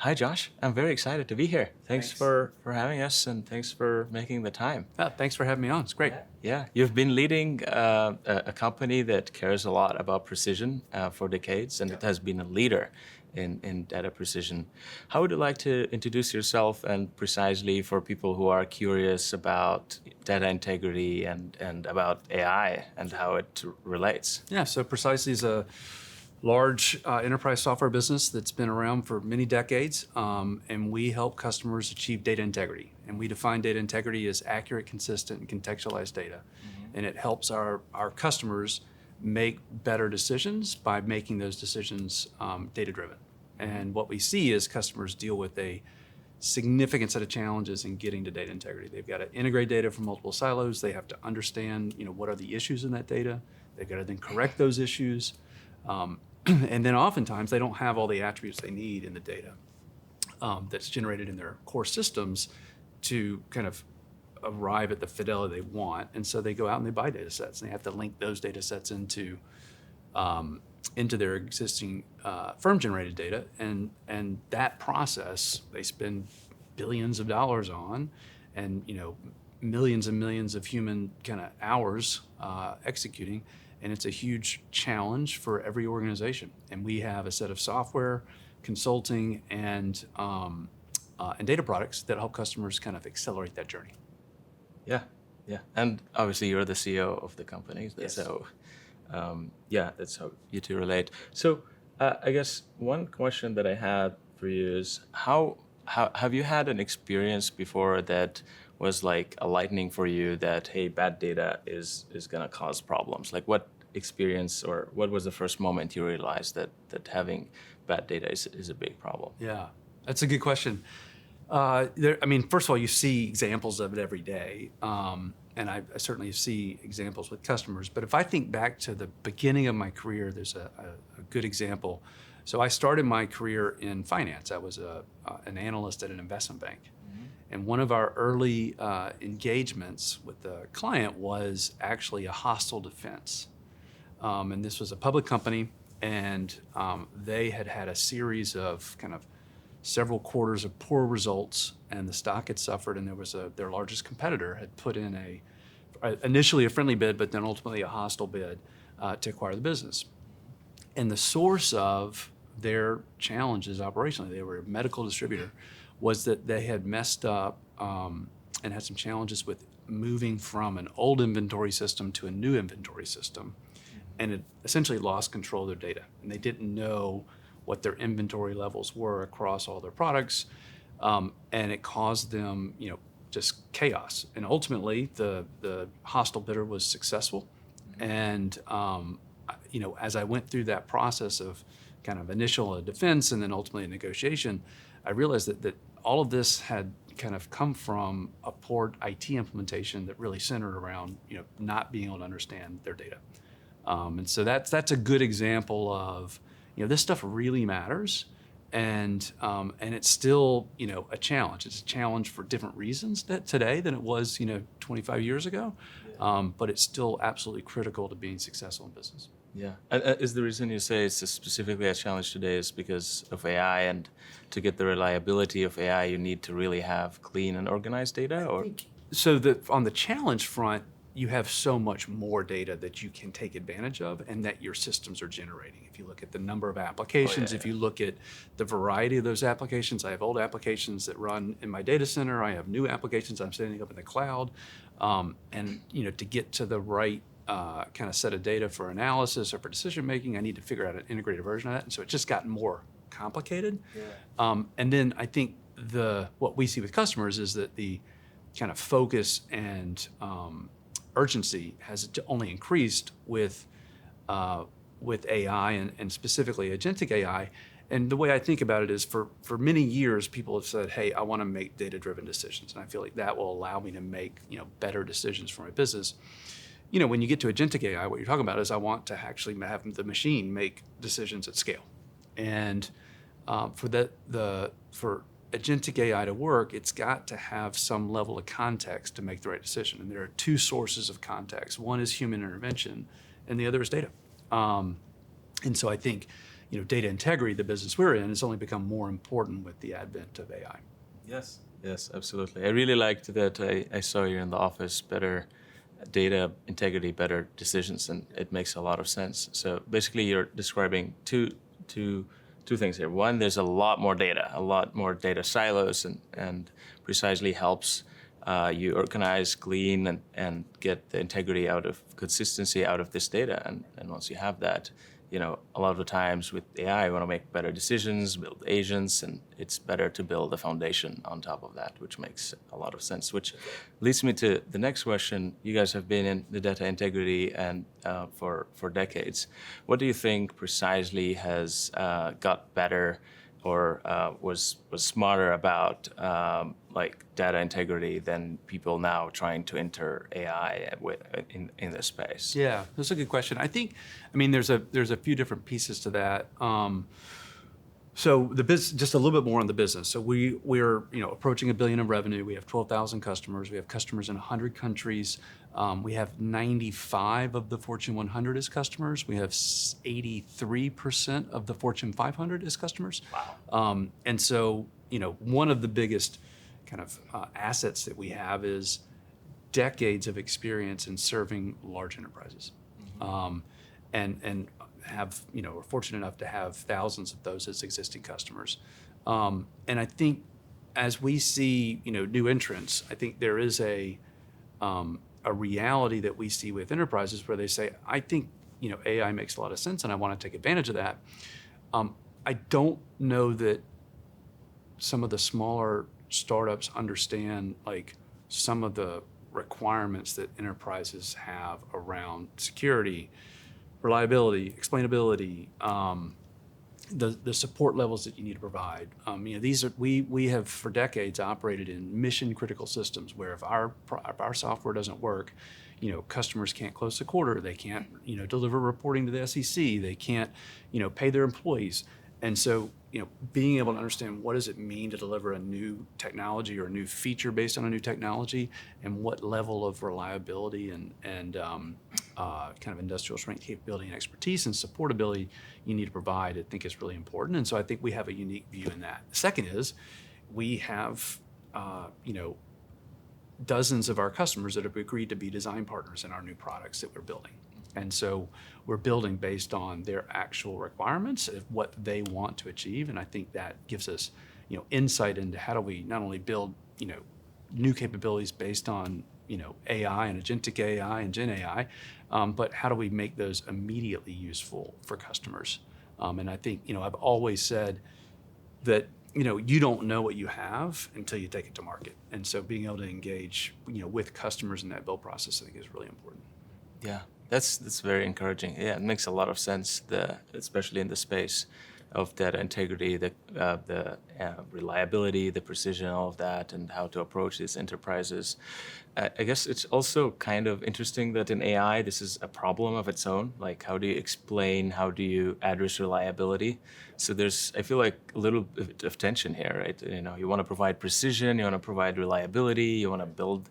Hi, Josh. I'm very excited to be here. Thanks, Thanks. for having us, and thanks for making the time. Thanks for having me on. It's great. Yeah, you've been leading a company that cares a lot about precision for decades, and it has been a leader in data precision. How would you like to introduce yourself, and precisely for people who are curious about data integrity and about AI and how it relates? Yeah, so Precisely is a large enterprise software business that's been around for many decades, and we help customers achieve data integrity. And we define data integrity as accurate, consistent, and contextualized data. And it helps our customers make better decisions by making those decisions data-driven. And what we see is customers deal with a significant set of challenges in getting to data integrity. They've got to integrate data from multiple silos. They have to understand, what are the issues in that data. They've got to then correct those issues. And then oftentimes they don't have all the attributes they need in the data that's generated in their core systems to kind of arrive at the fidelity they want. And so they go out and they buy data sets, and they have to link those data sets into their existing firm-generated data. And that process they spend billions of dollars on, and millions and millions of human kind of hours executing. And it's a huge challenge for every organization. And we have a set of software, consulting, and data products that help customers kind of accelerate that journey. Yeah, yeah. And obviously you're the CEO of the company, Yes. so that's how you two relate. So I guess one question that I had for you is how have you had an experience before that was like a lightning for you, that, hey, bad data is going to cause problems? Like, what experience, or what was the first moment you realized that having bad data is a big problem? Yeah, that's a good question. First of all, you see examples of it every day. And I certainly see examples with customers. But if I think back to the beginning of my career, there's a good example. So I started my career in finance. I was an analyst at an investment bank. And one of our early engagements with the client was actually a hostile defense. And this was a public company, and they had had a series of kind of several quarters of poor results, and the stock had suffered, and their largest competitor had put in initially a friendly bid, but then ultimately a hostile bid to acquire the business. And the source of their challenges operationally, they were a medical distributor, was that they had messed up and had some challenges with moving from an old inventory system to a new inventory system, and it essentially lost control of their data. And they didn't know what their inventory levels were across all their products, and it caused them, just chaos. And ultimately, the hostile bidder was successful. And as I went through that process of kind of initial defense and then ultimately a negotiation, I realized that all of this had kind of come from a poor IT implementation that really centered around not being able to understand their data. And so that's a good example of this stuff really matters, and it's still a challenge. It's a challenge for different reasons today than it was 25 years ago, but it's still absolutely critical to being successful in business. Yeah. Is the reason you say it's specifically a challenge today is because of AI, and to get the reliability of AI, you need to really have clean and organized data? Or So on the challenge front, you have so much more data that you can take advantage of and that your systems are generating. If you look at the number of applications, if you look at the variety of those applications, I have old applications that run in my data center. I have new applications I'm setting up in the cloud. And to get to the right kind of set of data for analysis or for decision making, I need to figure out an integrated version of that. And so it's just gotten more complicated. Yeah. And then I think what we see with customers is that the kind of focus and urgency has only increased with AI and specifically agentic AI. And the way I think about it is for many years, people have said, hey, I want to make data-driven decisions. And I feel like that will allow me to make better decisions for my business. When you get to agentic AI, what you're talking about is I want to actually have the machine make decisions at scale. And for agentic AI to work, it's got to have some level of context to make the right decision. And there are two sources of context. One is human intervention, and the other is data. And so I think, data integrity, the business we're in, has only become more important with the advent of AI. Yes. Yes, absolutely. I really liked that I saw you in the office, better data integrity, better decisions, and it makes a lot of sense. So basically you're describing two things here. One, there's a lot more data silos, and precisely helps you organize, clean, and get the integrity out of consistency out of this data. And once you have that, a lot of the times with AI, you want to make better decisions, build agents, and it's better to build a foundation on top of that, which makes a lot of sense. Which leads me to the next question. You guys have been in the data integrity and for decades. What do you think precisely has got better or was smarter about like data integrity than people now trying to enter AI in this space? Yeah, that's a good question. There's a few different pieces to that. So the business, just a little bit more on the business. So we're approaching $1 billion in revenue. We have 12,000 customers. We have customers in 100 countries. We have 95 of the Fortune 100 as customers. We have 83% of the Fortune 500 as customers. Wow. And so one of the biggest kind of assets that we have is decades of experience in serving large enterprises. And we're fortunate enough to have thousands of those as existing customers. And I think as we see, new entrants, I think there is a reality that we see with enterprises where they say, I think, AI makes a lot of sense and I want to take advantage of that. I don't know that some of the smaller startups understand like some of the requirements that enterprises have around security, reliability, explainability, the support levels that you need to provide. We have for decades operated in mission critical systems where if our software doesn't work, customers can't close the quarter, they can't deliver reporting to the SEC, they can't pay their employees. And so being able to understand what does it mean to deliver a new technology or a new feature based on a new technology, and what level of reliability and kind of industrial strength capability and expertise and supportability you need to provide, I think is really important. And so I think we have a unique view in that. The second is we have dozens of our customers that have agreed to be design partners in our new products that we're building. And so we're building based on their actual requirements of what they want to achieve. And I think that gives us, insight into how do we not only build, new capabilities based on, AI and agentic AI and Gen AI, but how do we make those immediately useful for customers? And I think, I've always said that, you don't know what you have until you take it to market. And so being able to engage, with customers in that build process, I think is really important. Yeah, that's very encouraging. Yeah, it makes a lot of sense, especially in the space of data integrity, the reliability, the precision, all of that, and how to approach these enterprises. I guess it's also kind of interesting that in AI, this is a problem of its own. Like, how do you explain, how do you address reliability? So I feel like a little bit of tension here, right? You want to provide precision, you want to provide reliability, you want to build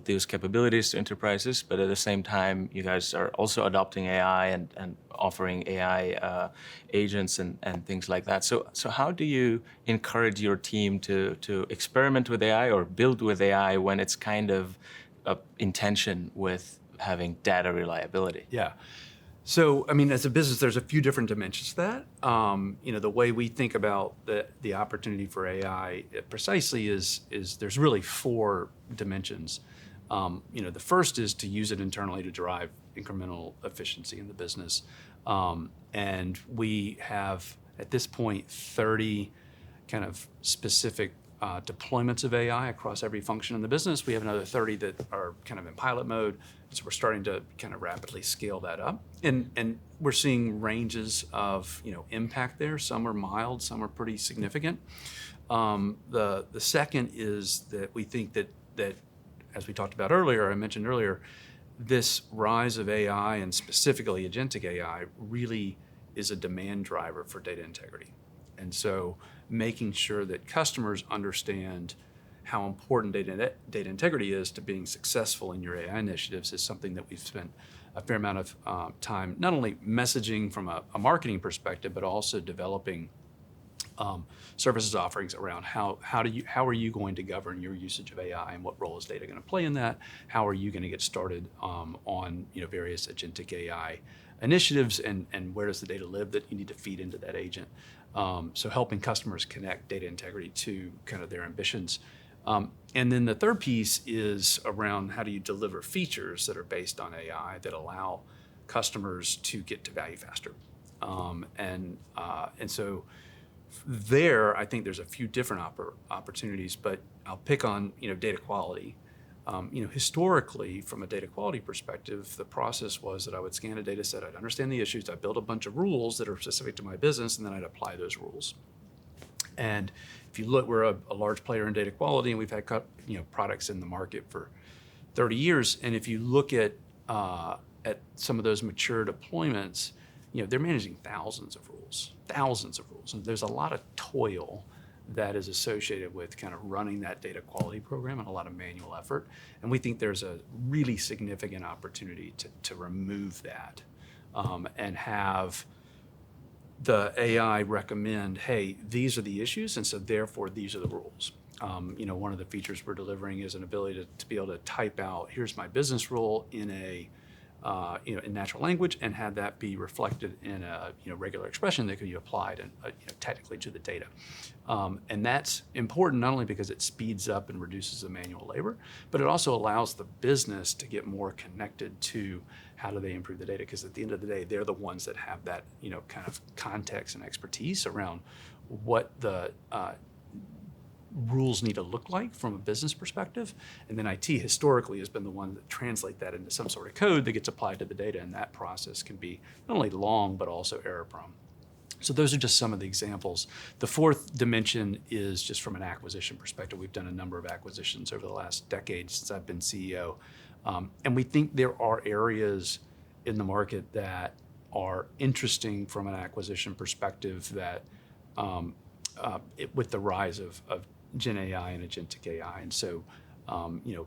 these capabilities to enterprises, but at the same time, you guys are also adopting AI and offering AI agents and things like that. So how do you encourage your team to experiment with AI or build with AI when it's kind of in tension with having data reliability? Yeah. So, as a business, there's a few different dimensions to that. The way we think about the opportunity for AI precisely is there's really 4 dimensions. The first is to use it internally to drive incremental efficiency in the business. And we have, at this point, 30 kind of specific deployments of AI across every function in the business. We have another 30 that are kind of in pilot mode. So we're starting to kind of rapidly scale that up. And we're seeing ranges of impact there. Some are mild, some are pretty significant. The second is that we think that as we talked about earlier, I mentioned earlier, this rise of AI and specifically agentic AI really is a demand driver for data integrity. And so making sure that customers understand how important data integrity is to being successful in your AI initiatives is something that we've spent a fair amount of time, not only messaging from a marketing perspective, but also developing services offerings around how are you going to govern your usage of AI, and what role is data going to play in that? How are you going to get started on various agentic AI initiatives, and where does the data live that you need to feed into that agent? So helping customers connect data integrity to kind of their ambitions. And then the third piece is around how do you deliver features that are based on AI that allow customers to get to value faster. And so there, I think there's a few different opportunities, but I'll pick on data quality. Historically, from a data quality perspective, the process was that I would scan a data set, I'd understand the issues, I'd build a bunch of rules that are specific to my business, and then I'd apply those rules. And if you look, we're a large player in data quality, and we've had products in the market for 30 years. And if you look at some of those mature deployments, they're managing thousands of rules. And there's a lot of toil that is associated with kind of running that data quality program, and a lot of manual effort. And we think there's a really significant opportunity to remove that and have the AI recommend, hey, these are the issues, and so therefore these are the rules. One of the features we're delivering is an ability to be able to type out, here's my business rule in in natural language, and have that be reflected in a regular expression that can be applied and technically to the data. And that's important not only because it speeds up and reduces the manual labor, but it also allows the business to get more connected to how do they improve the data, because at the end of the day, they're the ones that have that kind of context and expertise around what the rules need to look like from a business perspective. And then IT historically has been the one that translate that into some sort of code that gets applied to the data, and that process can be not only long, but also error prone. So those are just some of the examples. The fourth dimension is just from an acquisition perspective. We've done a number of acquisitions over the last decade since I've been CEO. And we think there are areas in the market that are interesting from an acquisition perspective that with the rise of Gen AI and Agentic AI. And so,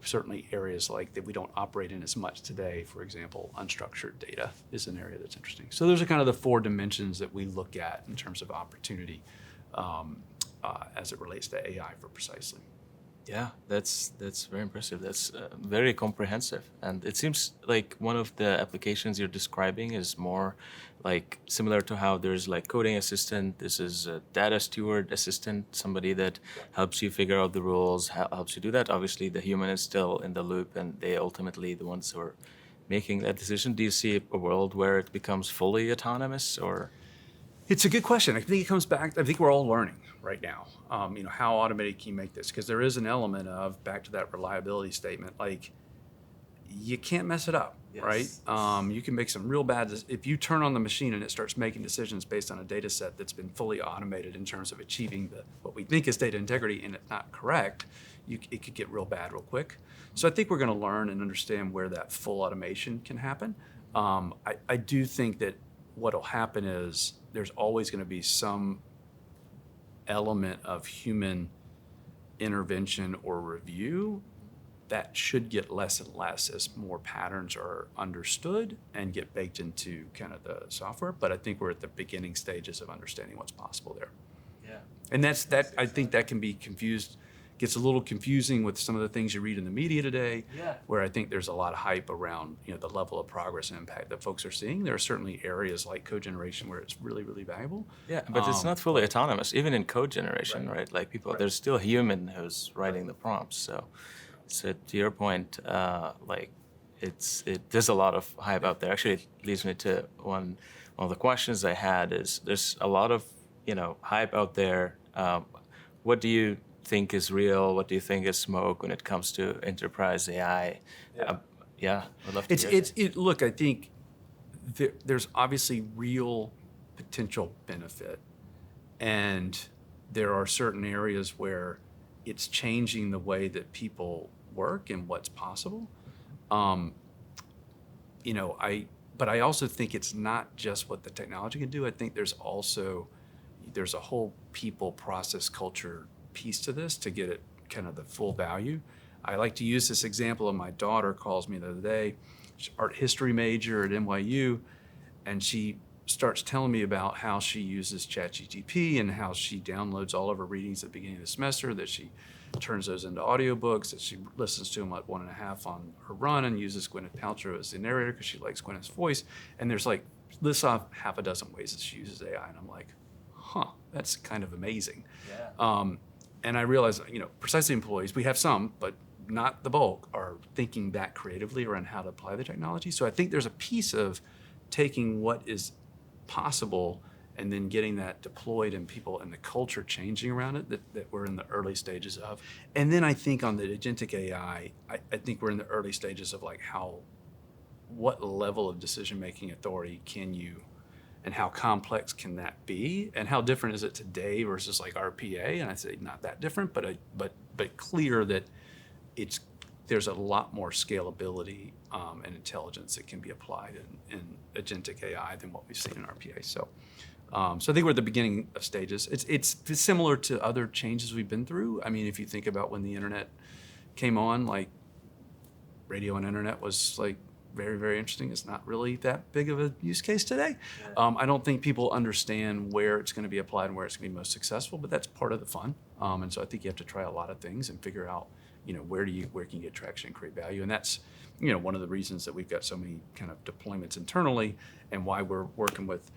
certainly areas like that we don't operate in as much today, for example, unstructured data is an area that's interesting. So those are kind of the four dimensions that we look at in terms of opportunity as it relates to AI for Precisely. Yeah, that's very impressive. That's very comprehensive, and it seems like one of the applications you're describing is more like similar to how there's like coding assistant. This is a data steward assistant, somebody that helps you figure out the rules, helps you do that. Obviously, the human is still in the loop, and they ultimately the ones who are making that decision. Do you see a world where it becomes fully autonomous, or? It's a good question. I think it comes back, I think we're all learning right now, how automated can you make this? Because there is an element of, back to that reliability statement, like you can't mess it up, Yes. right? You can make some real bad, if you turn on the machine and it starts making decisions based on a data set that's been fully automated in terms of achieving what we think is data integrity, and it's not correct, it could get real bad real quick. So I think we're gonna learn and understand where that full automation can happen. I do think that what'll happen is there's always going to be some element of human intervention or review that should get less and less as more patterns are understood and get baked into kind of the software. But I think we're at the beginning stages of understanding what's possible there. Yeah. And I think that can be gets a little confusing with some of the things you read in the media today, Yeah. where I think there's a lot of hype around the level of progress and impact that folks are seeing. There are certainly areas like code generation where it's really, really valuable. Yeah, but it's not fully autonomous, even in code generation, right? Like there's still a human who's writing the prompts. So to your point, there's a lot of hype out there. Actually, it leads me to one of the questions I had is there's a lot of hype out there. What do you think is real? What do you think is smoke when it comes to enterprise AI? Yeah, I'd love to hear that. Look, I think there's obviously real potential benefit, and there are certain areas where it's changing the way that people work and what's possible. But I also think it's not just what the technology can do. I think there's a whole people, process, culture piece to this to get it kind of the full value. I like to use this example, and my daughter calls me the other day. art history major at NYU, and she starts telling me about how she uses ChatGPT and how she downloads all of her readings at the beginning of the semester, that she turns those into audiobooks, that she listens to them at 1.5 on her run and uses Gwyneth Paltrow as the narrator because she likes Gwyneth's voice. And there's like, lists off half a dozen ways that she uses AI. And I'm like, huh, that's kind of amazing. Yeah. And I realize, precisely employees, we have some, but not the bulk, are thinking that creatively around how to apply the technology. So I think there's a piece of taking what is possible and then getting that deployed in people and the culture changing around it that we're in the early stages of. And then I think on the agentic AI, I think we're in the early stages of like what level of decision-making authority can you, and how complex can that be, and how different is it today versus like RPA? And I say not that different, but clear that there's a lot more scalability and intelligence that can be applied in agentic AI than what we've seen in RPA. So I think we're at the beginning of stages. It's similar to other changes we've been through. I mean, if you think about when the internet came on, like radio and internet was like very, very interesting. It's not really that big of a use case today. Yeah. I don't think people understand where it's going to be applied and where it's going to be most successful, but that's part of the fun. And so I think you have to try a lot of things and figure out, where can you get traction and create value. And that's, one of the reasons that we've got so many kind of deployments internally, and why we're working with,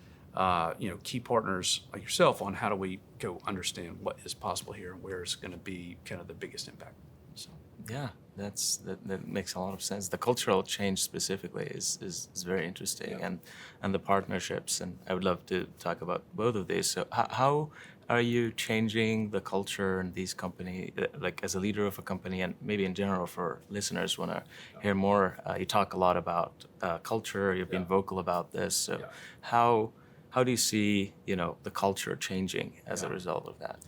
key partners like yourself on how do we go understand what is possible here and where it's going to be kind of the biggest impact. So. Yeah, that makes a lot of sense. The cultural change specifically is very interesting, Yeah. and the partnerships. And I would love to talk about both of these. So how are you changing the culture in these company, like as a leader of a company, and maybe in general for listeners want to hear more? You talk a lot about culture. You've been vocal about this. So Yeah. how do you see the culture changing as a result of that?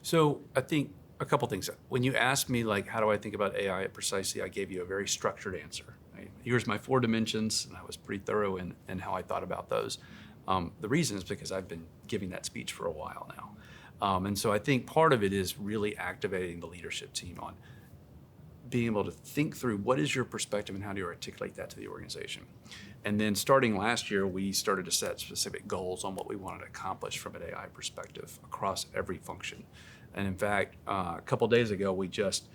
So I think a couple things. When you asked me, like, how do I think about AI at Precisely, I gave you a very structured answer. Right? Here's my 4 dimensions, and I was pretty thorough in how I thought about those. The reason is because I've been giving that speech for a while now. And so I think part of it is really activating the leadership team on being able to think through what is your perspective and how do you articulate that to the organization. And then starting last year, we started to set specific goals on what we wanted to accomplish from an AI perspective across every function. And in fact, a couple days ago, we just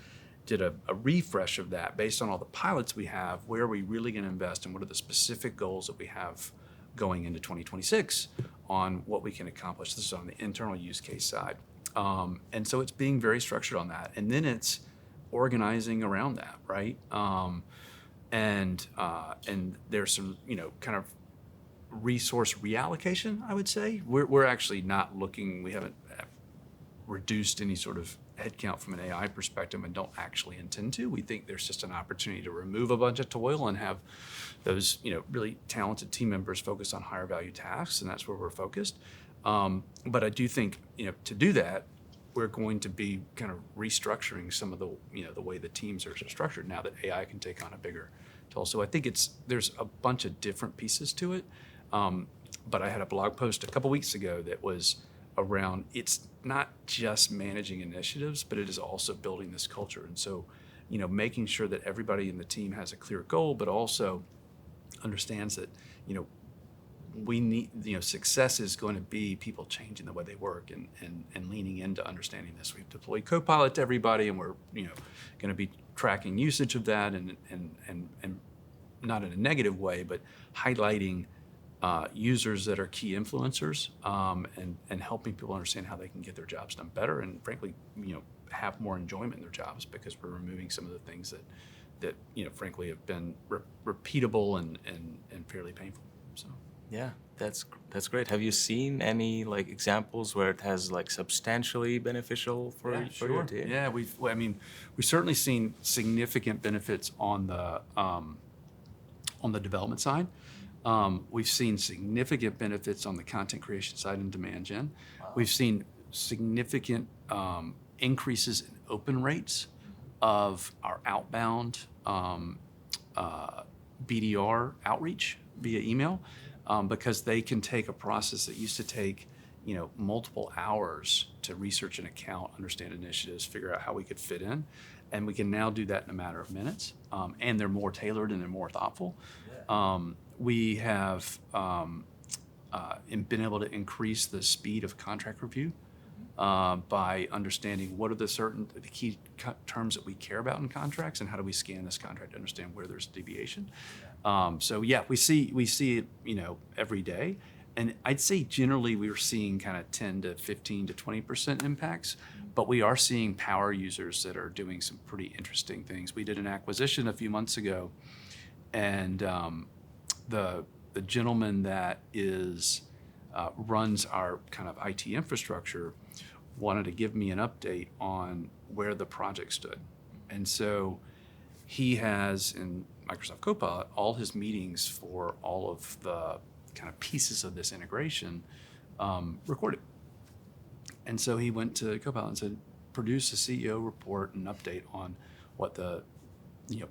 did a refresh of that based on all the pilots we have. Where are we really going to invest, and what are the specific goals that we have going into 2026 on what we can accomplish? This is on the internal use case side. And so it's being very structured on that. And then it's organizing around that, right? And there's some, kind of resource reallocation, I would say. We're actually not looking, we haven't reduced any sort of headcount from an AI perspective and don't actually intend to. We think there's just an opportunity to remove a bunch of toil and have those, really talented team members focus on higher value tasks, and that's where we're focused. But I do think, to do that, we're going to be kind of restructuring some of the, the way the teams are structured now that AI can take on a bigger toll. So I think there's a bunch of different pieces to it. But I had a blog post a couple weeks ago that was around, it's not just managing initiatives, but it is also building this culture. And so, making sure that everybody in the team has a clear goal, but also understands that, we need, success is going to be people changing the way they work and leaning into understanding this. We've deployed Copilot to everybody, and we're, going to be tracking usage of that and not in a negative way, but highlighting users that are key influencers, and helping people understand how they can get their jobs done better, and frankly, have more enjoyment in their jobs, because we're removing some of the things that frankly have been repeatable and fairly painful. So. Yeah, that's great. Have you seen any examples where it has substantially beneficial for your team? Yeah, we've certainly seen significant benefits on the development side. We've seen significant benefits on the content creation side and demand gen. Wow. We've seen significant increases in open rates of our outbound BDR outreach via email, because they can take a process that used to take multiple hours to research an account, understand initiatives, figure out how we could fit in, and we can now do that in a matter of minutes. And they're more tailored and they're more thoughtful. We have been able to increase the speed of contract review by understanding what are the key terms that we care about in contracts, and how do we scan this contract to understand where there's deviation. So yeah, we see it, every day. And I'd say generally we were seeing kind of 10 to 15 to 20% impacts, but we are seeing power users that are doing some pretty interesting things. We did an acquisition a few months ago, and the gentleman that runs our kind of IT infrastructure wanted to give me an update on where the project stood. And so he has in Microsoft Copilot all his meetings for all of the kind of pieces of this integration recorded. And so he went to Copilot and said, produce a CEO report and update on what the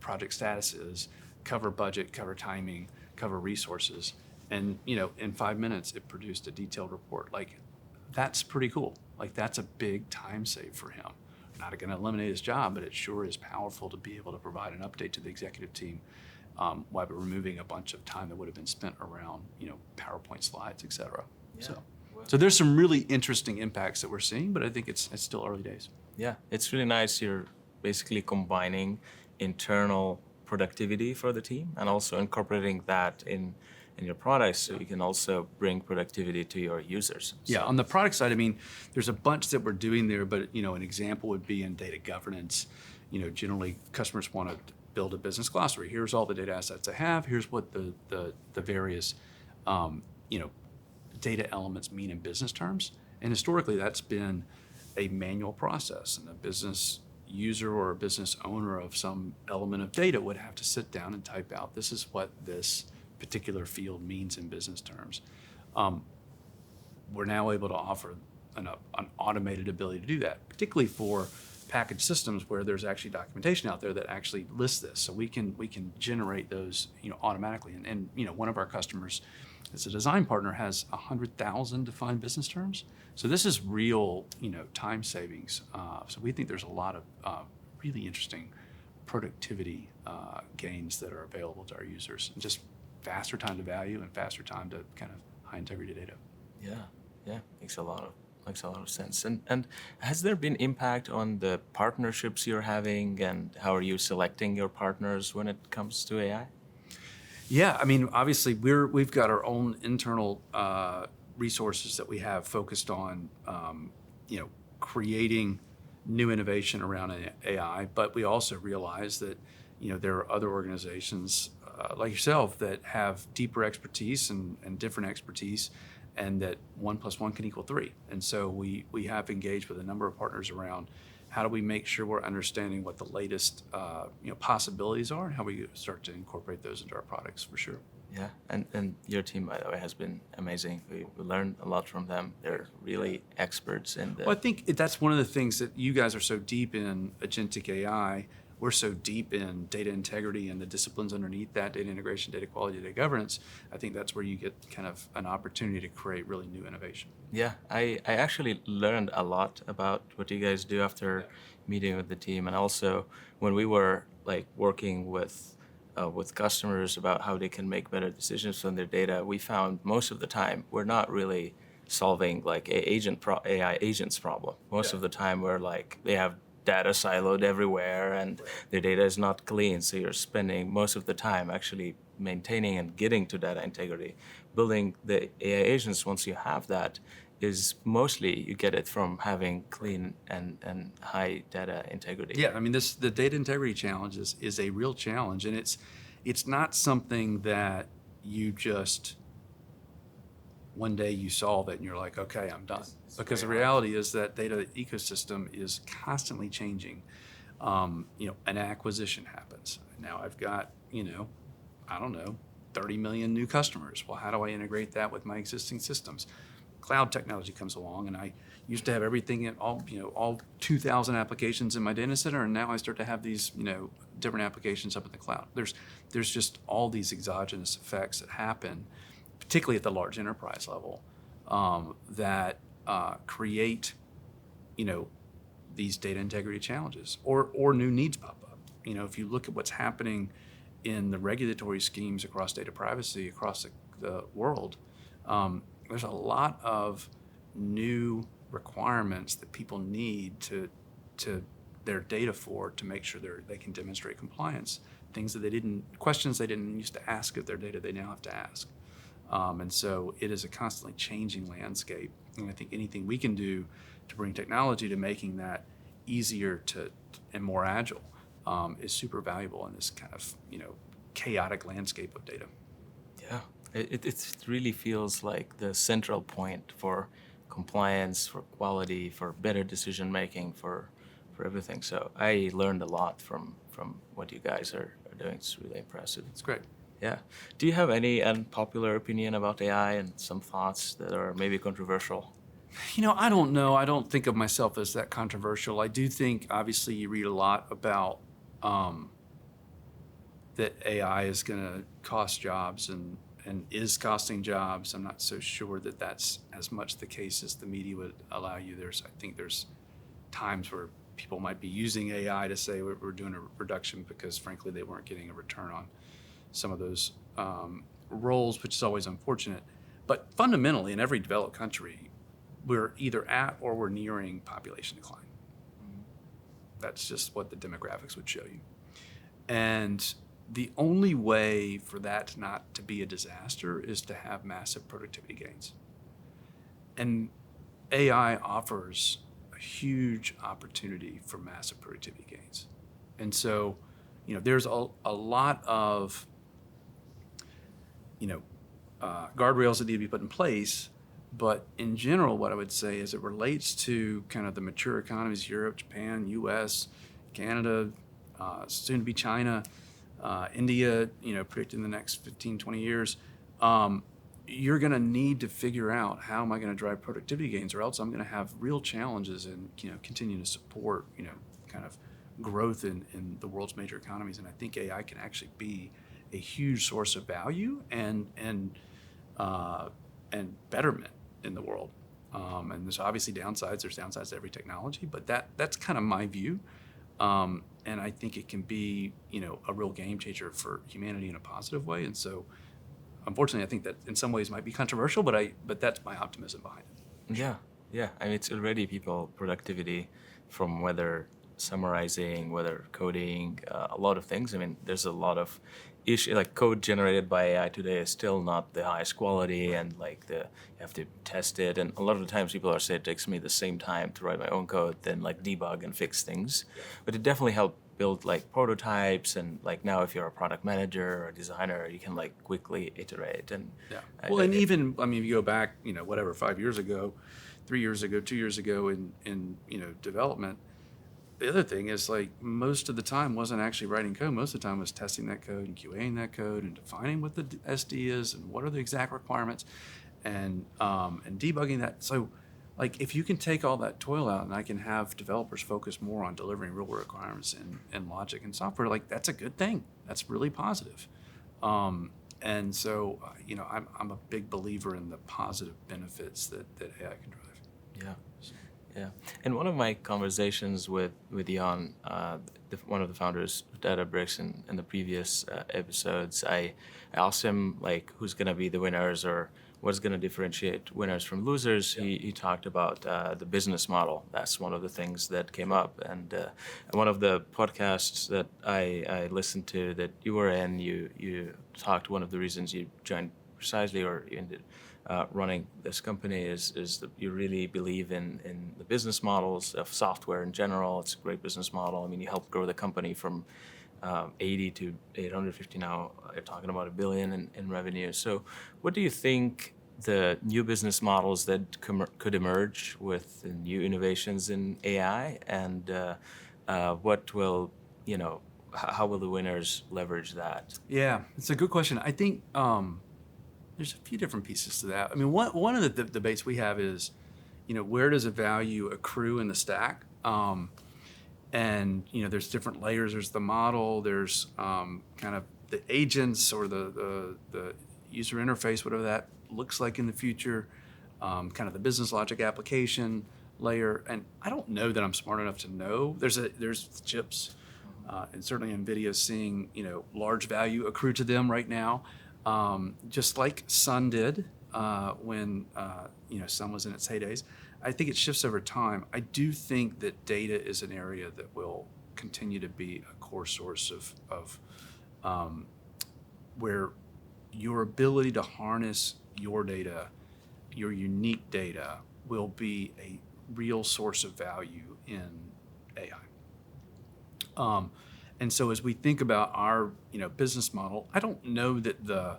project status is, cover budget, cover timing, cover resources. And in 5 minutes it produced a detailed report. Like, that's pretty cool. Like, that's a big time save for him. Not going to eliminate his job, but it sure is powerful to be able to provide an update to the executive team while removing a bunch of time that would have been spent around, PowerPoint slides, et cetera. Yeah. So there's some really interesting impacts that we're seeing, but I think it's still early days. Yeah, it's really nice. You're basically combining internal productivity for the team and also incorporating that in your products, so you can also bring productivity to your users. Yeah, on the product side, there's a bunch that we're doing there, but an example would be in data governance. Generally customers want to build a business glossary. Here's all the data assets I have. Here's what the various data elements mean in business terms. And historically, that's been a manual process, and a business user or a business owner of some element of data would have to sit down and type out, this is what this particular field means in business terms. We're now able to offer an automated ability to do that, particularly for packaged systems where there's actually documentation out there that actually lists this. So we can generate those automatically. And one of our customers, as a design partner, has 100,000 defined business terms. So this is real time savings. So we think there's a lot of really interesting productivity gains that are available to our users, and just faster time to value and faster time to kind of high integrity data. Yeah, makes a lot of sense. And has there been impact on the partnerships you're having, and how are you selecting your partners when it comes to AI? Yeah, obviously we've got our own internal resources that we have focused on, creating new innovation around AI. But we also realize that, there are other organizations like yourself that have deeper expertise and different expertise, and that 1 + 1 can equal 3. And so we have engaged with a number of partners around how do we make sure we're understanding what the latest possibilities are, and how we start to incorporate those into our products, for sure. Yeah, and your team, by the way, has been amazing. We learned a lot from them. They're really experts in the... Well, I think that's one of the things that you guys are so deep in Agentic AI. We're so deep in data integrity and the disciplines underneath that, data integration, data quality, data governance. I think that's where you get kind of an opportunity to create really new innovation. Yeah, I actually learned a lot about what you guys do after meeting with the team, and also when we were working with customers about how they can make better decisions on their data. We found most of the time we're not really solving AI agents problem. Most of the time we're they have data siloed everywhere, and their data is not clean. So you're spending most of the time actually maintaining and getting to data integrity. Building the AI agents, once you have that, is mostly you get it from having clean and high data integrity. Yeah, the data integrity challenge is a real challenge, and it's not something that you just one day you solve it and you're like, okay, I'm done. Because the reality is that data ecosystem is constantly changing. An acquisition happens. Now I've got, 30 million new customers. Well, how do I integrate that with my existing systems? Cloud technology comes along, and I used to have everything in all 2,000 applications in my data center, and now I start to have these, different applications up in the cloud. There's just all these exogenous effects that happen, particularly at the large enterprise level, that create, these data integrity challenges, or new needs pop up. If you look at what's happening in the regulatory schemes across data privacy across the world, there's a lot of new requirements that people need to their data for to make sure they can demonstrate compliance. Things that questions they didn't used to ask of their data, they now have to ask. And so it is a constantly changing landscape. And I think anything we can do to bring technology to making that easier and more agile is super valuable in this kind of chaotic landscape of data. Yeah, it really feels like the central point for compliance, for quality, for better decision making, for everything. So I learned a lot from what you guys are doing. It's really impressive. It's great. Yeah. Do you have any unpopular opinion about AI and some thoughts that are maybe controversial? I don't know. I don't think of myself as that controversial. I do think, obviously, you read a lot about that AI is going to cost jobs and is costing jobs. I'm not so sure that that's as much the case as the media would allow you. I think there's times where people might be using AI to say we're doing a reduction because, frankly, they weren't getting a return on some of those roles, which is always unfortunate. But fundamentally, in every developed country, we're either at or we're nearing population decline. That's just what the demographics would show you. And the only way for that not to be a disaster is to have massive productivity gains. And AI offers a huge opportunity for massive productivity gains. And so, there's a lot of, guardrails that need to be put in place. But in general, what I would say is it relates to kind of the mature economies, Europe, Japan, US, Canada, soon to be China, India, predicted in the next 15, 20 years. You're going to need to figure out how am I going to drive productivity gains, or else I'm going to have real challenges in, continuing to support, kind of growth in the world's major economies. And I think AI can actually be a huge source of value and betterment in the world. And there's obviously downsides. There's downsides to every technology, but that's kind of my view. And I think it can be, a real game changer for humanity in a positive way. And so, unfortunately, I think that in some ways might be controversial, but that's my optimism behind it. Yeah. I mean, it's already people productivity from whether summarizing, whether coding, a lot of things. I mean, there's a lot of issue, like code generated by AI today is still not the highest quality, and you have to test it. And a lot of the times people are saying it takes me the same time to write my own code than debug and fix things. But it definitely helped build prototypes, and now if you're a product manager or a designer, you can quickly iterate. And well, and even, if you go back, 5 years ago, 3 years ago, 2 years ago in development, the other thing is most of the time wasn't actually writing code. Most of the time was testing that code and QAing that code and defining what the SD is and what are the exact requirements and debugging that. So if you can take all that toil out and I can have developers focus more on delivering real world requirements and logic and software, that's a good thing. That's really positive. And so, I'm a big believer in the positive benefits that AI can drive. Yeah, in one of my conversations with Jan, one of the founders of Databricks in the previous episodes, I asked him who's going to be the winners or what's going to differentiate winners from losers. Yeah. He talked about the business model. That's one of the things that came up. And one of the podcasts that I listened to that you were in, you talked, one of the reasons you joined Precisely or you ended running this company is that you really believe in the business models of software in general. It's a great business model. I mean, you helped grow the company from 80 to 850 now. You're talking about $1 billion in revenue. So what do you think the new business models that could emerge with the new innovations in AI, and what will, how will the winners leverage that? Yeah, it's a good question. I think there's a few different pieces to that. I mean, one of the debates we have is, where does a value accrue in the stack? And there's different layers. There's the model. There's kind of the agents or the user interface, whatever that looks like in the future. Kind of the business logic application layer. And I don't know that I'm smart enough to know. There's chips. and certainly NVIDIA is seeing large value accrue to them right now, just like Sun did when Sun was in its heydays. I think it shifts over time. I do think that data is an area that will continue to be a core source of where your ability to harness your data, your unique data, will be a real source of value in AI. And so as we think about our business model, I don't know that the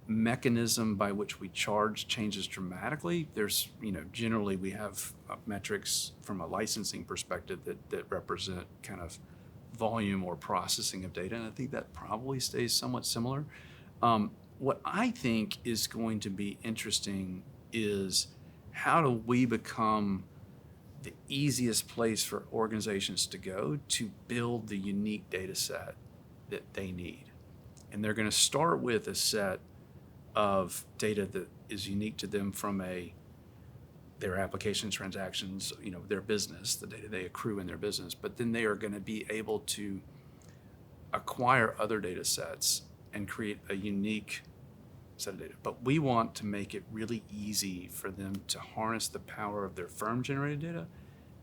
mechanism by which we charge changes dramatically. There's generally we have metrics from a licensing perspective that represent kind of volume or processing of data, and I think that probably stays somewhat similar. What I think is going to be interesting is how do we become the easiest place for organizations to go to build the unique data set that they need. And they're going to start with a set of data that is unique to them from their application transactions, their business, the data they accrue in their business. But then they are going to be able to acquire other data sets and create a unique set of data. But we want to make it really easy for them to harness the power of their firm-generated data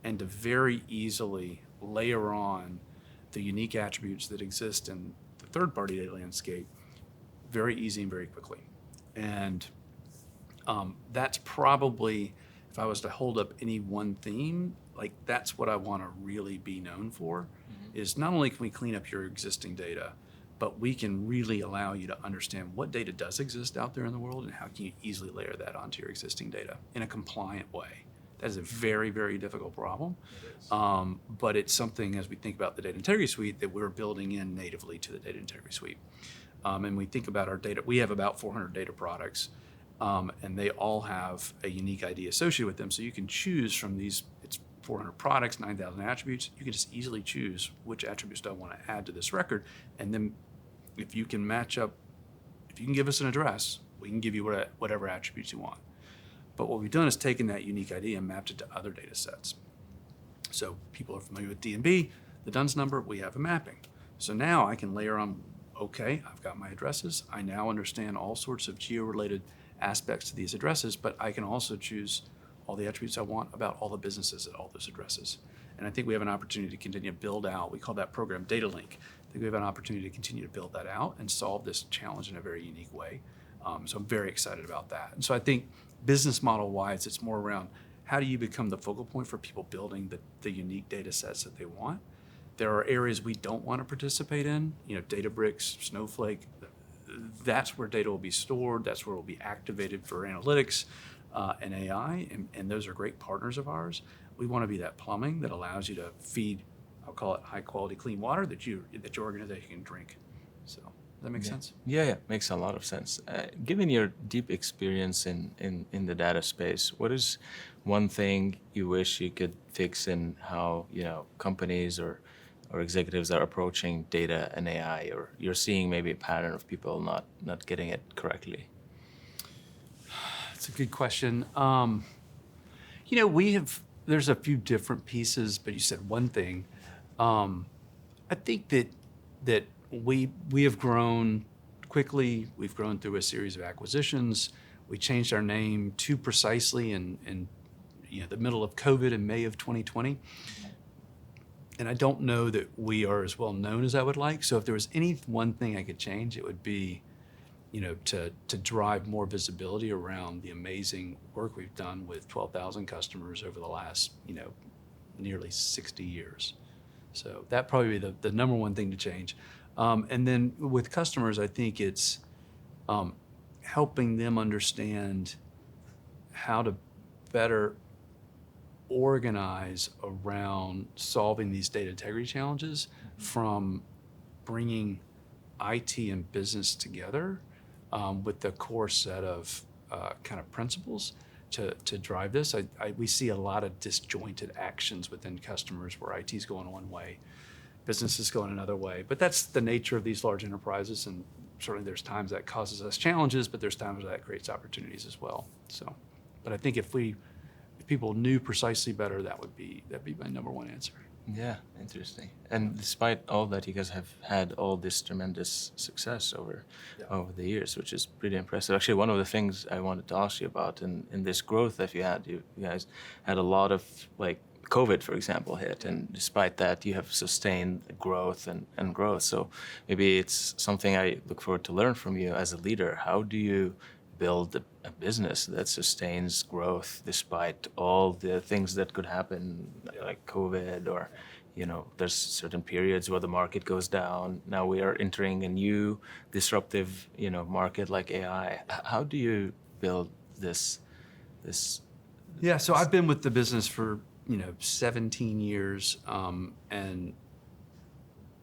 and to very easily layer on the unique attributes that exist in the third-party data landscape very easy and very quickly. And that's probably, if I was to hold up any one theme, that's what I want to really be known for, is not only can we clean up your existing data, but we can really allow you to understand what data does exist out there in the world and how can you easily layer that onto your existing data in a compliant way. That is a very, very difficult problem, but it's something, as we think about the data integrity suite, that we're building in natively to the data integrity suite. And we think about our data, we have about 400 data products, and they all have a unique ID associated with them. So you can choose from these, it's 400 products, 9,000 attributes. You can just easily choose which attributes do I want to add to this record. And then if you can match up, if you can give us an address, we can give you whatever attributes you want. But what we've done is taken that unique ID and mapped it to other data sets. So people are familiar with D&B, the DUNS number, we have a mapping. So now I can layer on, okay, I've got my addresses. I now understand all sorts of geo-related aspects to these addresses, but I can also choose all the attributes I want about all the businesses at all those addresses. And I think we have an opportunity to continue to build out, we call that program Data Link. I think we have an opportunity to continue to build that out and solve this challenge in a very unique way. So I'm very excited about that. And so I think business model wise, it's more around how do you become the focal point for people building the unique data sets that they want. There are areas we don't want to participate in, Databricks, Snowflake. That's where data will be stored. That's where it will be activated for analytics and AI. And those are great partners of ours. We want to be that plumbing that allows you to feed, I'll call it high quality, clean water that your organization can drink. So does that make sense? Yeah, makes a lot of sense. Given your deep experience in the data space, what is one thing you wish you could fix in how companies or executives are approaching data and AI, or you're seeing maybe a pattern of people not getting it correctly? That's a good question. There's a few different pieces, but you said one thing. I think that we have grown quickly. We've grown through a series of acquisitions. We changed our name too precisely in the middle of COVID in May of 2020. And I don't know that we are as well known as I would like. So if there was any one thing I could change, it would be, to drive more visibility around the amazing work we've done with 12,000 customers over the last, nearly 60 years. So that probably be the number one thing to change. And then with customers, I think it's helping them understand how to better organize around solving these data integrity challenges, from bringing IT and business together with the core set of kind of principles to drive this. We see a lot of disjointed actions within customers where IT is going one way, business is going another way. But that's the nature of these large enterprises, and certainly there's times that causes us challenges, but there's times that creates opportunities as well. So, but I think if people knew precisely better, that'd be my number one answer. Yeah, interesting. And despite all that, you guys have had all this tremendous success Yeah. over the years, which is pretty impressive. Actually, one of the things I wanted to ask you about in this growth that you guys had a lot of, like, COVID, for example, hit, and despite that, you have sustained growth and growth. So maybe it's something I look forward to learn from you as a leader. How do you build a business that sustains growth despite all the things that could happen, like COVID, or there's certain periods where the market goes down. Now we are entering a new disruptive market like AI. How do you build this Yeah, so I've been with the business for 17 years, and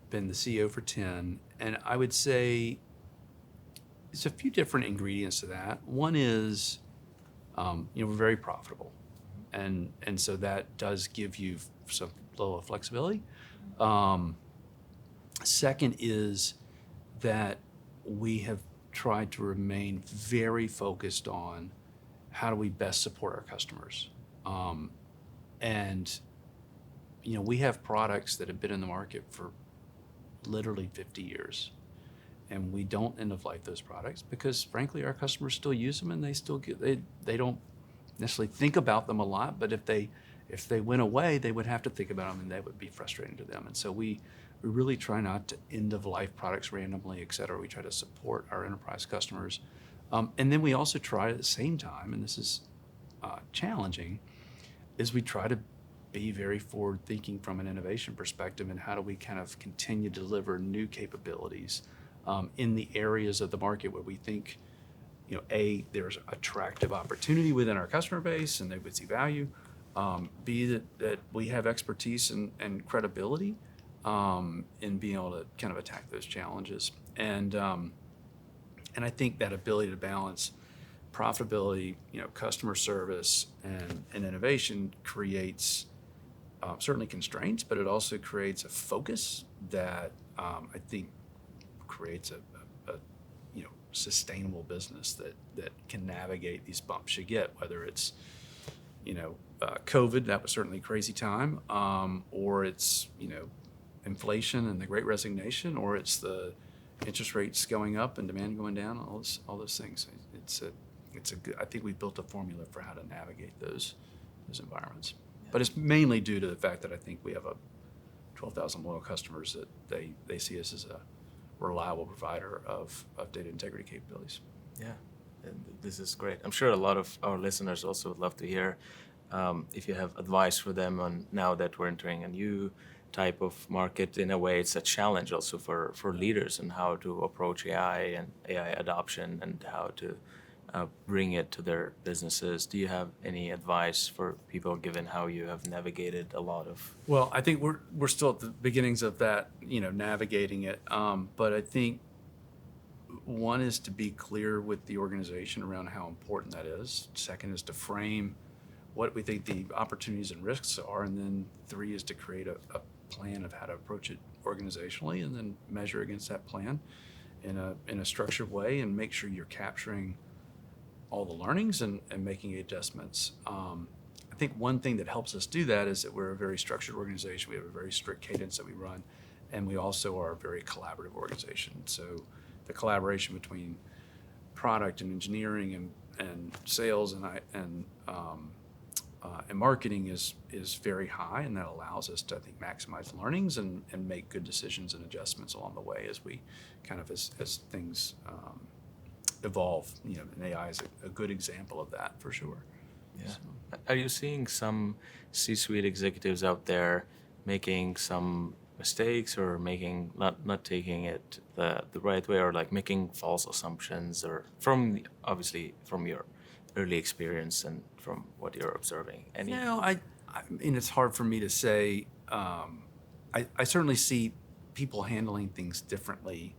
been the CEO for 10. And I would say it's a few different ingredients to that. One is, we're very profitable, and so that does give you some level of flexibility. Second is that we have tried to remain very focused on how do we best support our customers. And we have products that have been in the market for literally 50 years, and we don't end of life those products because, frankly, our customers still use them, and they still they don't necessarily think about them a lot. But if they went away, they would have to think about them, and they would be frustrating to them. And so we really try not to end of life products randomly, et cetera. We try to support our enterprise customers, and then we also try at the same time, and this is challenging, is we try to be very forward thinking from an innovation perspective, and how do we kind of continue to deliver new capabilities in the areas of the market where we think, A, there's attractive opportunity within our customer base and they would see value, B, that we have expertise and credibility in being able to kind of attack those challenges. And I think that ability to balance profitability, customer service, and innovation creates certainly constraints, but it also creates a focus that I think creates a sustainable business that can navigate these bumps you get, whether it's COVID, that was certainly a crazy time, or it's inflation and the Great Resignation, or it's the interest rates going up and demand going down, all those things. It's a good. I think we've built a formula for how to navigate those environments. But it's mainly due to the fact that I think we have 12,000 loyal customers that they see us as a reliable provider of data integrity capabilities. Yeah, and this is great. I'm sure a lot of our listeners also would love to hear if you have advice for them on, now that we're entering a new type of market. In a way, it's a challenge also for leaders, and how to approach AI and AI adoption, and how to bring it to their businesses. Do you have any advice for people, given how you have navigated a lot of? Well, I think we're still at the beginnings of that, navigating it. But I think one is to be clear with the organization around how important that is. Second is to frame what we think the opportunities and risks are. And then 3 is to create a plan of how to approach it organizationally, and then measure against that plan in a structured way, and make sure you're capturing all the learnings and making adjustments. I think one thing that helps us do that is that we're a very structured organization. We have a very strict cadence that we run, and we also are a very collaborative organization. So the collaboration between product and engineering and sales and marketing is very high, and that allows us to, I think, maximize learnings and make good decisions and adjustments along the way as we kind of as things evolve. And AI is a good example of that, for sure. Yeah. So. Are you seeing some C-suite executives out there making some mistakes, or not taking it the right way, or like making false assumptions, or obviously from your early experience and from what you're observing? I mean, it's hard for me to say. I certainly see people handling things differently.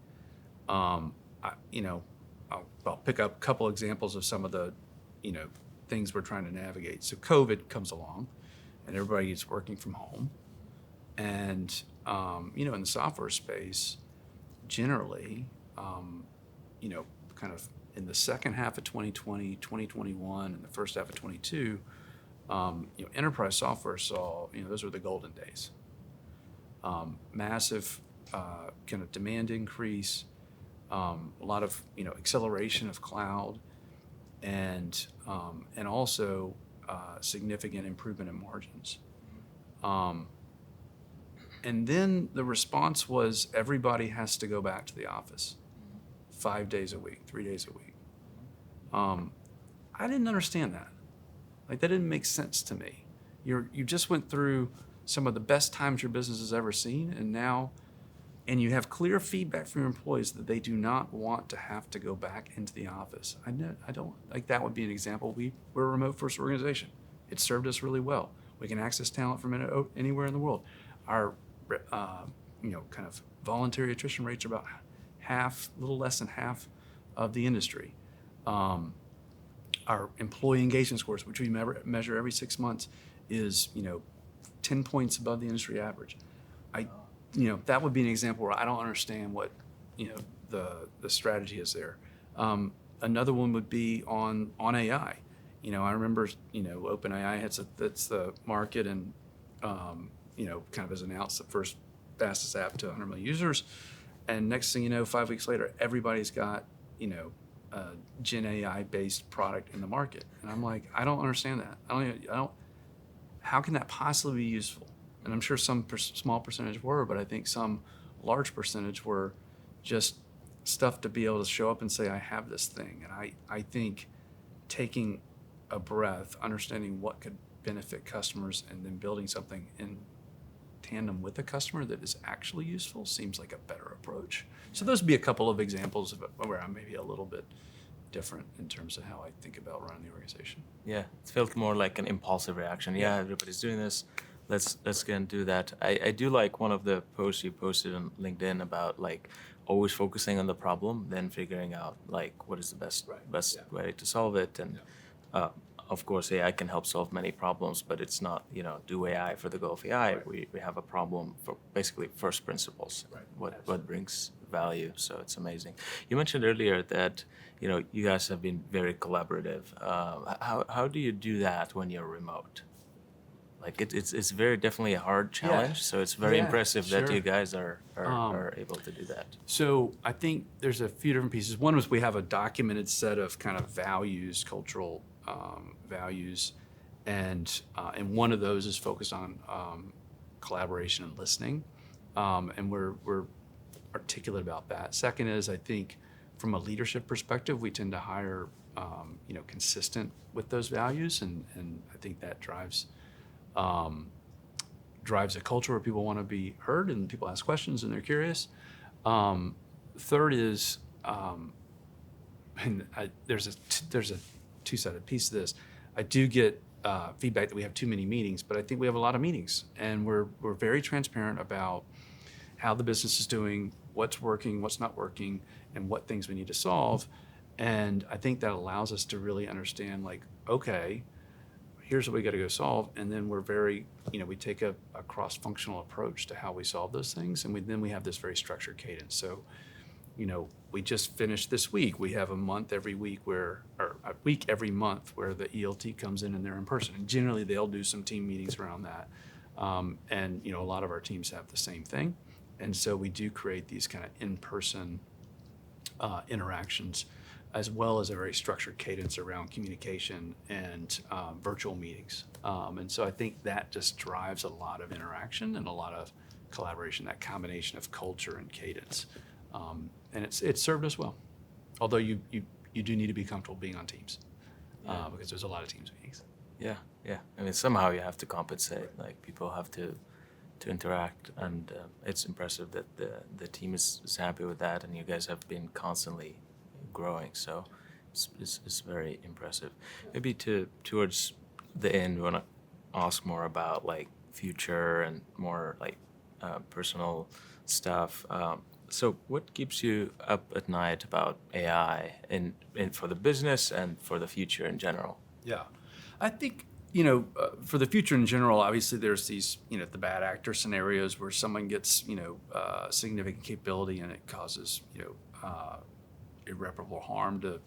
I'll pick up a couple examples of some of the, things we're trying to navigate. So COVID comes along, and everybody is working from home. And, in the software space, generally, kind of in the second half of 2020, 2021, and the first half of 22, enterprise software saw, those were the golden days. massive kind of demand increase, a lot of acceleration of cloud, and also significant improvement in margins. And then the response was everybody has to go back to the office 5 days a week, 3 days a week. I didn't understand that. Like, that didn't make sense to me. You just went through some of the best times your business has ever seen, and you have clear feedback from your employees that they do not want to have to go back into the office. I don't, like, that would be an example. We're a remote first organization. It served us really well. We can access talent from anywhere in the world. Our kind of voluntary attrition rates are about half, a little less than half of the industry. Our employee engagement scores, which we measure every 6 months, is 10 points above the industry average. That would be an example where I don't understand what the strategy is there. Another one would be on AI. I remember OpenAI that's the market, and kind of has announced the first fastest app to 100 million users, and next thing you know, 5 weeks later, everybody's got a Gen AI based product in the market, and I'm like, I don't understand that. I don't. How can that possibly be useful? And I'm sure some small percentage were, but I think some large percentage were just stuff to be able to show up and say, I have this thing. And I think taking a breath, understanding what could benefit customers, and then building something in tandem with the customer that is actually useful seems like a better approach. So those would be a couple of examples of where I'm maybe a little bit different in terms of how I think about running the organization. Yeah, it felt more like an impulsive reaction. Yeah, everybody's doing this. Let's go and do that. I do like one of the posts you posted on LinkedIn about like always focusing on the problem, then figuring out like what is the best way to solve it. And of course, AI can help solve many problems, but it's not do AI for the goal of AI. We have a problem for basically first principles. What brings value? So it's amazing. You mentioned earlier that you guys have been very collaborative. How do you do that when you're remote? Like it's very definitely a hard challenge. So it's very impressive that you guys are able to do that. So I think there's a few different pieces. One was we have a documented set of kind of values, cultural values, and one of those is focused on collaboration and listening, and we're articulate about that. Second is, I think from a leadership perspective, we tend to hire consistent with those values, and I think that drives a culture where people want to be heard and people ask questions and they're curious. Third is, there's a two-sided piece to this. I do get feedback that we have too many meetings, but I think we have a lot of meetings, and we're very transparent about how the business is doing, what's working, what's not working, and what things we need to solve. And I think that allows us to really understand, like, okay, here's what we got to go solve, and then we're very, we take a cross-functional approach to how we solve those things, and then we have this very structured cadence. So, we just finished this week. We have a month every week or a week every month where the ELT comes in and they're in person, and generally they'll do some team meetings around that. And a lot of our teams have the same thing, and so we do create these kind of in-person interactions, as well as a very structured cadence around communication and virtual meetings. And so I think that just drives a lot of interaction and a lot of collaboration, that combination of culture and cadence. And it's served us well. Although you do need to be comfortable being on Teams, because there's a lot of Teams meetings. Yeah. I mean, somehow you have to compensate. Like, people have to interact, and it's impressive that the team is happy with that, and you guys have been constantly growing, so it's very impressive. Maybe towards the end, we want to ask more about like future and more like personal stuff. So what keeps you up at night about AI in for the business and for the future in general? Yeah, I think for the future in general, obviously there's these the bad actor scenarios where someone gets significant capability and it causes irreparable harm to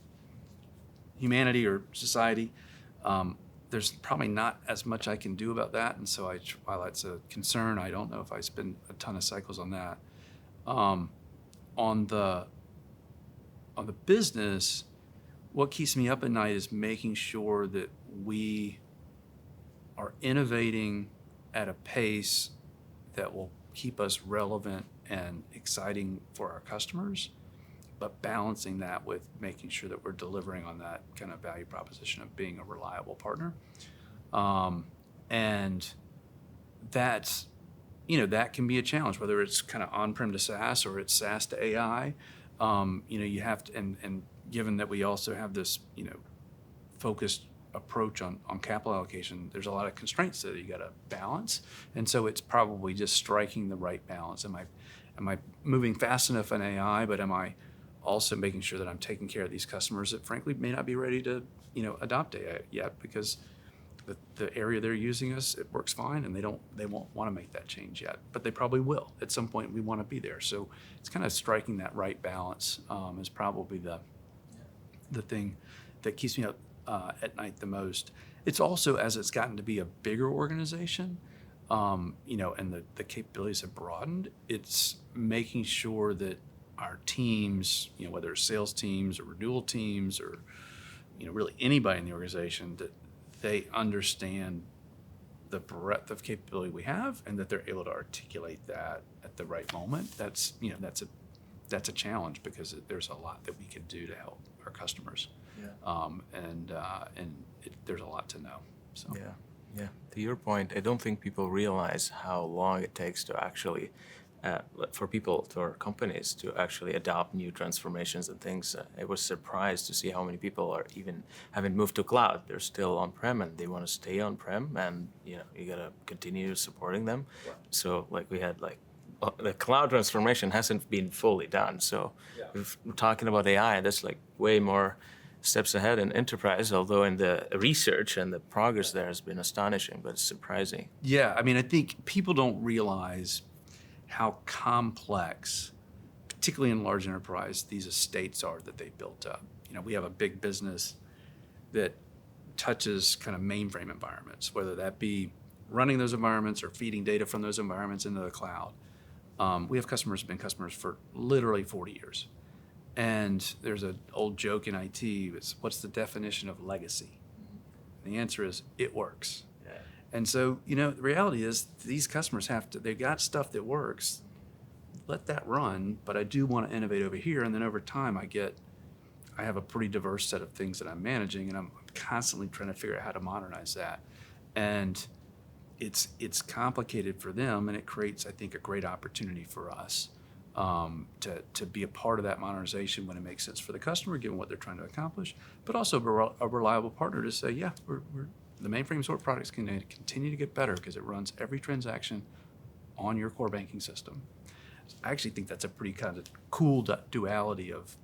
humanity or society. there's probably not as much I can do about that. And so while that's a concern, I don't know if I spend a ton of cycles on that. On the business, what keeps me up at night is making sure that we are innovating at a pace that will keep us relevant and exciting for our customers, but balancing that with making sure that we're delivering on that kind of value proposition of being a reliable partner. And that's, that can be a challenge, whether it's kind of on-prem to SaaS or it's SaaS to AI. You have to, and given that we also have this, focused approach on capital allocation, there's a lot of constraints that you got to balance. And so it's probably just striking the right balance. Am I moving fast enough in AI, but am I also making sure that I'm taking care of these customers that frankly may not be ready to, adopt AI yet, because the area they're using us, it works fine, and they won't want to make that change yet, but they probably will at some point. We want to be there. So it's kind of striking that right balance is probably the thing that keeps me up at night the most. It's also, as it's gotten to be a bigger organization, and the capabilities have broadened, it's making sure that our teams, whether it's sales teams or renewal teams or, really anybody in the organization, that they understand the breadth of capability we have and that they're able to articulate that at the right moment. That's a challenge, because there's a lot that we can do to help our customers. Yeah. There's a lot to know. So. Yeah. To your point, I don't think people realize how long it takes to actually, for people or companies to actually adopt new transformations and things. I was surprised to see how many people haven't moved to cloud. They're still on-prem and they want to stay on-prem, and you gotta continue supporting them. Right. So we had the cloud transformation hasn't been fully done. So if we're talking about AI, that's way more steps ahead in enterprise, although in the research and the progress there has been astonishing, but it's surprising. Yeah, I think people don't realize how complex, particularly in large enterprise, these estates are that they built up. We have a big business that touches kind of mainframe environments, whether that be running those environments or feeding data from those environments into the cloud. We have customers who've been customers for literally 40 years. And there's an old joke in IT, it's what's the definition of legacy? And the answer is, it works. Yeah. And so, the reality is these customers they've got stuff that works, let that run, but I do want to innovate over here. And then over time I have a pretty diverse set of things that I'm managing, and I'm constantly trying to figure out how to modernize that. And it's complicated for them, and it creates, I think, a great opportunity for us to be a part of that modernization when it makes sense for the customer, given what they're trying to accomplish, but also a reliable partner to say, yeah, the mainframe sort products can continue to get better because it runs every transaction on your core banking system. So I actually think that's a pretty kind of cool duality of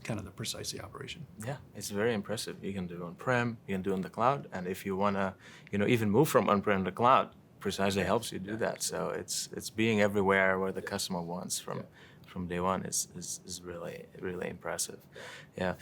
kind of the precisely operation. Yeah, it's very impressive. You can do on-prem, you can do in the cloud, and if you want to, even move from on-prem to cloud, Precisely helps you do that. So it's being everywhere where the customer wants from day one is really, really impressive. Yeah.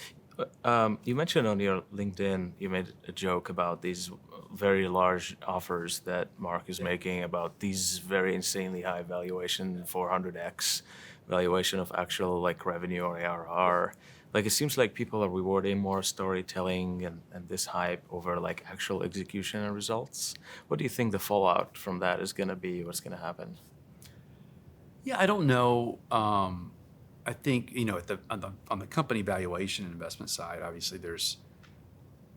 You mentioned on your LinkedIn, you made a joke about these very large offers that Mark is making about these very insanely high valuation, 400x valuation of actual revenue or ARR. It seems like people are rewarding more storytelling and this hype over actual execution and results. What do you think the fallout from that is going to be? What's going to happen? Yeah, I don't know. I think on the company valuation and investment side, obviously there's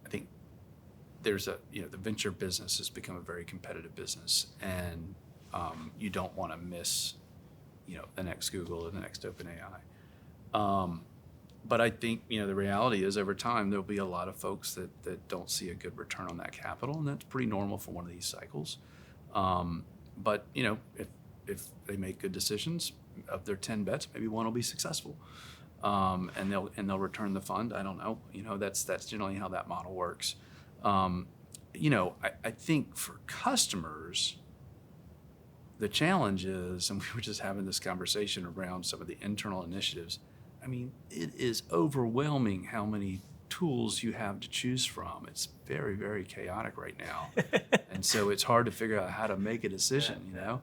the venture business has become a very competitive business, and you don't want to miss the next Google or the next OpenAI. But I think the reality is over time there'll be a lot of folks that don't see a good return on that capital, and that's pretty normal for one of these cycles. But if they make good decisions, of their 10 bets, maybe one will be successful, and they'll return the fund. I don't know. That's generally how that model works. I think for customers, the challenge is, and we were just having this conversation around some of the internal initiatives. I mean, it is overwhelming how many tools you have to choose from. It's very, very chaotic right now. And so it's hard to figure out how to make a decision, you know?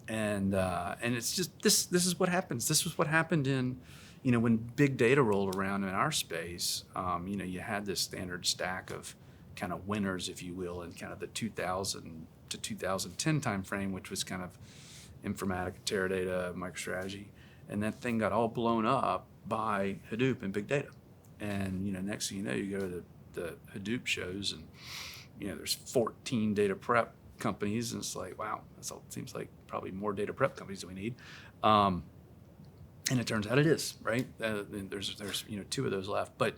And it's just, this is what happens. This was what happened in, you know, when big data rolled around in our space. You know, you had this standard stack of kind of winners, if you will, in kind of the 2000 to 2010 timeframe, which was kind of Informatica, Teradata, MicroStrategy. And that thing got all blown up by Hadoop and big data. And, you know, next thing you know, you go to the Hadoop shows and, you know, there's 14 data prep companies, and it's like, wow, seems like probably more data prep companies than we need. And it turns out it is, right? There's you know, 2 of those left. But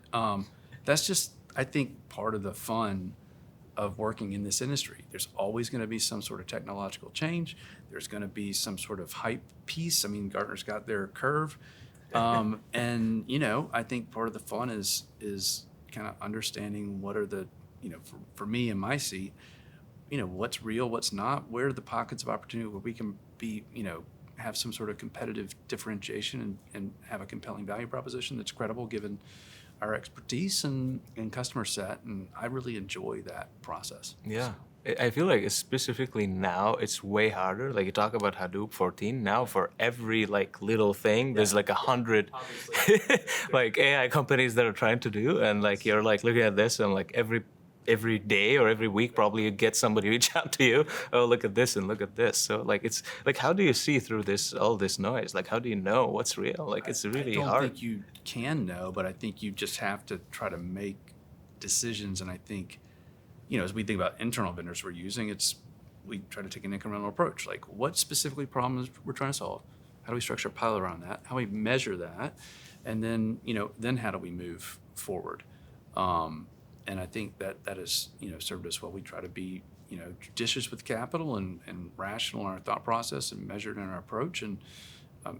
that's just, I think, part of the fun of working in this industry. There's always going to be some sort of technological change. There's going to be some sort of hype piece. I mean, Gartner's got their curve. And, you know, I think part of the fun is kind of understanding what are the, you know, for me in my seat, you know, what's real, what's not, where are the pockets of opportunity where we can be, you know, have some sort of competitive differentiation and have a compelling value proposition that's credible given our expertise and customer set. And I really enjoy that process. Yeah. I feel like specifically now it's way harder. Like you talk about Hadoop 14, now for every like little thing, there's like 100 like AI companies that are trying to do. And like you're like looking at this and like every day or every week probably you get somebody reach out to you, oh, look at this and look at this. So like it's like, how do you see through all this noise? Like how do you know what's real? Like it's really hard. I don't think you can know, but I think you just have to try to make decisions. And I think, you know, as we think about internal vendors we're using, we try to take an incremental approach. Like what specifically problems we're trying to solve? How do we structure a pilot around that? How do we measure that? And then, you know, then how do we move forward? And I think that has, you know, served us well. We try to be, you know, judicious with capital and rational in our thought process and measured in our approach. And,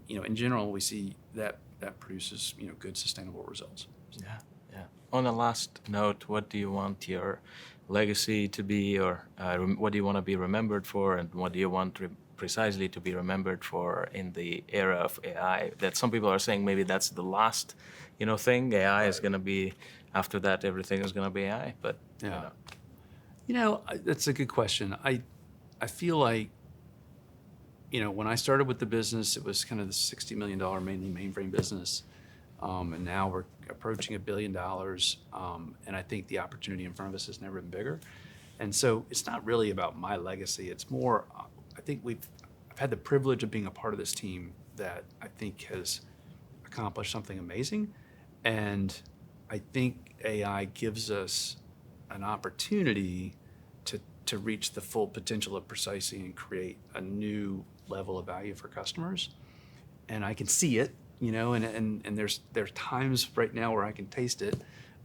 you know, in general, we see that produces, you know, good sustainable results. Yeah, yeah. On a last note, what do you want your legacy to be, or what do you want to be remembered for, and what do you want precisely to be remembered for in the era of AI? That some people are saying maybe that's the last, you know, thing. AI is going to be, after that, everything is going to be AI. But yeah, you know, that's a good question. I feel like, you know, when I started with the business, it was kind of the $60 million mainly mainframe business. And now we're approaching $1 billion. And I think the opportunity in front of us has never been bigger. And so it's not really about my legacy. It's more, I think I've had the privilege of being a part of this team that I think has accomplished something amazing. And I think AI gives us an opportunity to reach the full potential of Precisely and create a new level of value for customers. And I can see it, you know, and there's times right now where I can taste it,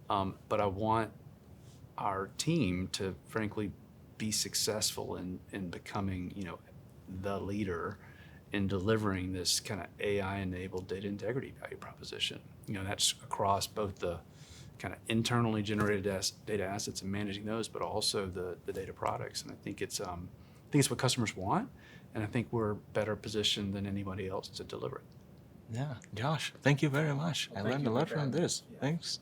but I want our team to frankly be successful in becoming, you know, the leader in delivering this kind of AI-enabled data integrity value proposition. You know, that's across both the kind of internally generated data assets and managing those, but also the data products. And I think it's what customers want, and I think we're better positioned than anybody else to deliver it. Yeah, Josh, thank you very much. I learned a lot from this. Thanks.